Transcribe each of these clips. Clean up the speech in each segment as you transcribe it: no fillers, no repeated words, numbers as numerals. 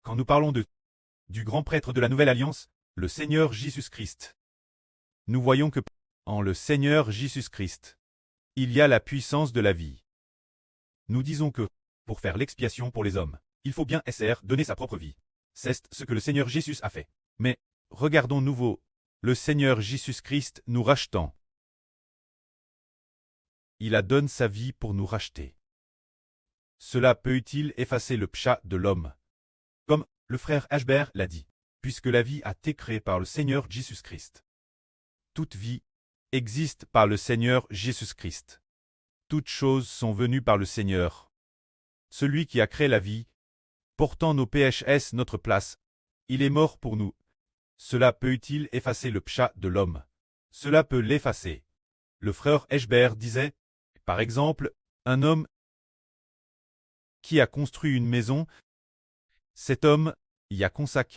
Quand nous parlons du grand prêtre de la Nouvelle Alliance, le Seigneur Jésus-Christ, nous voyons que, en le Seigneur Jésus-Christ, il y a la puissance de la vie. Nous disons que, pour faire l'expiation pour les hommes, il faut bien donner sa propre vie. C'est ce que le Seigneur Jésus a fait. Mais, regardons nouveau, le Seigneur Jésus-Christ nous rachetant. Il a donné sa vie pour nous racheter. Cela peut-il effacer le péché de l'homme? Comme le frère Ashbert l'a dit, puisque la vie a été créée par le Seigneur Jésus-Christ. Toute vie existe par le Seigneur Jésus-Christ. Toutes choses sont venues par le Seigneur. Celui qui a créé la vie, portant nos péchés notre place, il est mort pour nous. Cela peut-il effacer le péché de l'homme? Cela peut l'effacer. Le frère Ashbert disait, par exemple, un homme qui a construit une maison, cet homme y a consacré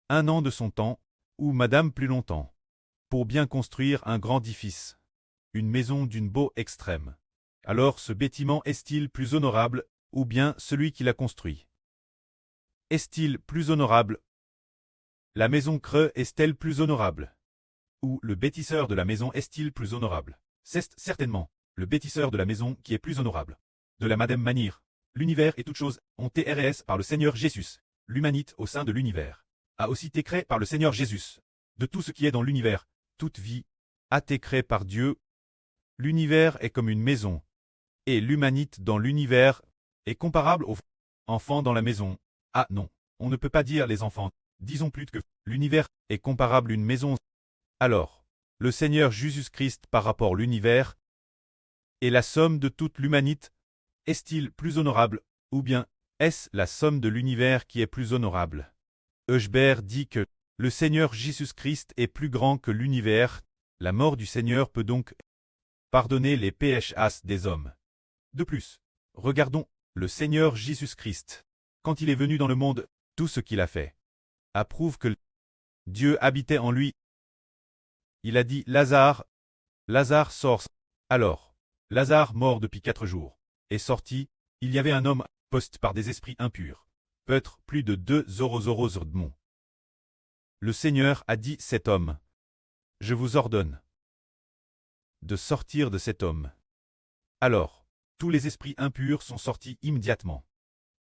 1 an de son temps, ou madame plus longtemps, pour bien construire un grand édifice, une maison d'une beauté extrême. Alors ce bâtiment est-il plus honorable, ou bien celui qui l'a construit? Est-il plus honorable? La maison creux est-elle plus honorable? Ou le bâtisseur de la maison est-il plus honorable? C'est certainement le bâtisseur de la maison qui est plus honorable. De la même manière, l'univers et toutes choses ont été créées par le Seigneur Jésus. L'humanité au sein de l'univers a aussi été créée par le Seigneur Jésus. De tout ce qui est dans l'univers, toute vie a été créée par Dieu. L'univers est comme une maison, et l'humanité dans l'univers est comparable aux enfants dans la maison. Ah non, on ne peut pas dire les enfants, disons plus que l'univers est comparable à une maison. Alors, le Seigneur Jésus-Christ par rapport à l'univers est la somme de toute l'humanité. Est-il plus honorable, ou bien est-ce la somme de l'univers qui est plus honorable? Ashbert dit que le Seigneur Jésus-Christ est plus grand que l'univers. La mort du Seigneur peut donc pardonner les péchés des hommes. De plus, regardons le Seigneur Jésus-Christ. Quand il est venu dans le monde, tout ce qu'il a fait approuve que Dieu habitait en lui. Il a dit Lazare, Lazare sort. Alors, Lazare, mort depuis 4 jours, est sorti. Il y avait un homme posté par des esprits impurs, peut-être plus de 2 démons. Le Seigneur a dit cet homme, je vous ordonne de sortir de cet homme. Alors, tous les esprits impurs sont sortis immédiatement,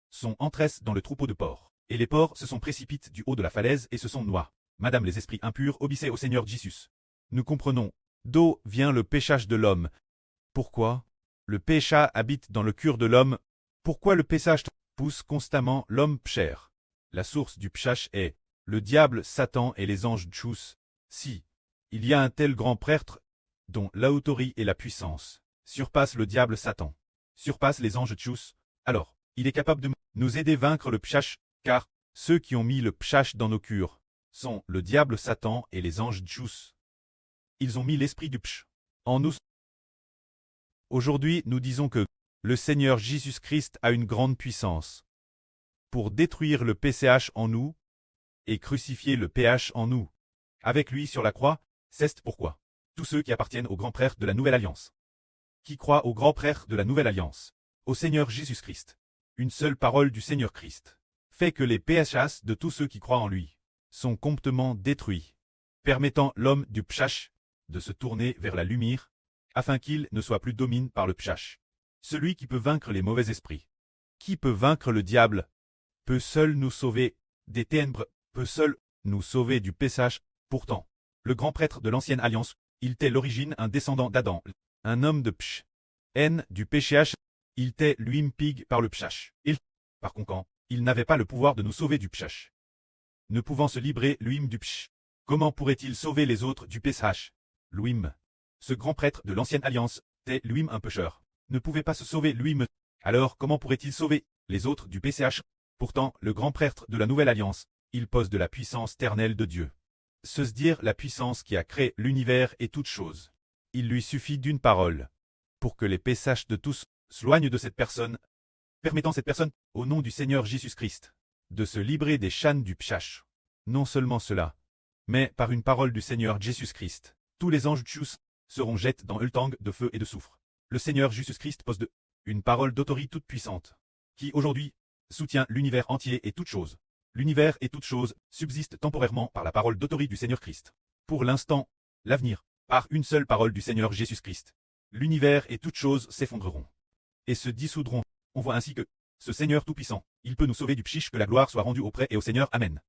sont entrés dans le troupeau de porcs, et les porcs se sont précipités du haut de la falaise et se sont noyés. Madame, les esprits impurs obéissaient au Seigneur Jésus. Nous comprenons, d'où vient le péchage de l'homme. Pourquoi? Le péché habite dans le cœur de l'homme. Pourquoi le péchage pousse constamment l'homme pécheur? La source du péchage est le diable, Satan et les anges Tchous. Si il y a un tel grand prêtre, dont l'autorité et la puissance surpassent le diable Satan, surpassent les anges Tchous, alors il est capable de nous aider à vaincre le péchage, car ceux qui ont mis le péchage dans nos cœurs sont le diable Satan et les anges Tchous. Ils ont mis l'esprit du péché en nous. Aujourd'hui, nous disons que le Seigneur Jésus-Christ a une grande puissance pour détruire le péché en nous et crucifier le péché en nous. Avec lui sur la croix, c'est pourquoi tous ceux qui appartiennent au grand prêtre de la Nouvelle Alliance, qui croient au grand prêtre de la Nouvelle Alliance, au Seigneur Jésus-Christ, une seule parole du Seigneur Christ, fait que les péchés de tous ceux qui croient en lui sont complètement détruits, permettant l'homme du péché de se tourner vers la lumière, afin qu'il ne soit plus dominé par le péché. Celui qui peut vaincre les mauvais esprits, qui peut vaincre le diable, peut seul nous sauver des ténèbres, peut seul nous sauver du péché. Pourtant, le grand prêtre de l'ancienne alliance, il était l'origine un descendant d'Adam, un homme de péché. Haine du péché, il était lui-même pig par le péché. Par conséquent, il n'avait pas le pouvoir de nous sauver du péché. Ne pouvant se libérer lui-même du péché, comment pourrait-il sauver les autres du péché? Lui-même, ce grand prêtre de l'ancienne alliance, était lui-même un pécheur, ne pouvait pas se sauver lui-même. Alors comment pourrait-il sauver les autres du péché? Pourtant, le grand prêtre de la nouvelle alliance, il pose de la puissance éternelle de Dieu. Se dire la puissance qui a créé l'univers et toutes choses. Il lui suffit d'une parole pour que les péchés de tous s'éloignent de cette personne, permettant cette personne, au nom du Seigneur Jésus-Christ, de se libérer des chaînes du péché. Non seulement cela, mais par une parole du Seigneur Jésus-Christ, tous les anges Tchous seront jetés dans le tangue de feu et de soufre. Le Seigneur Jésus-Christ pose une parole d'autorité toute puissante, qui aujourd'hui soutient l'univers entier et toutes choses. L'univers et toutes choses subsistent temporairement par la parole d'autorité du Seigneur Christ. Pour l'instant, l'avenir, par une seule parole du Seigneur Jésus-Christ. L'univers et toutes choses s'effondreront et se dissoudront. On voit ainsi que ce Seigneur Tout-Puissant, il peut nous sauver du pchiche, que la gloire soit rendue auprès et au Seigneur. Amen.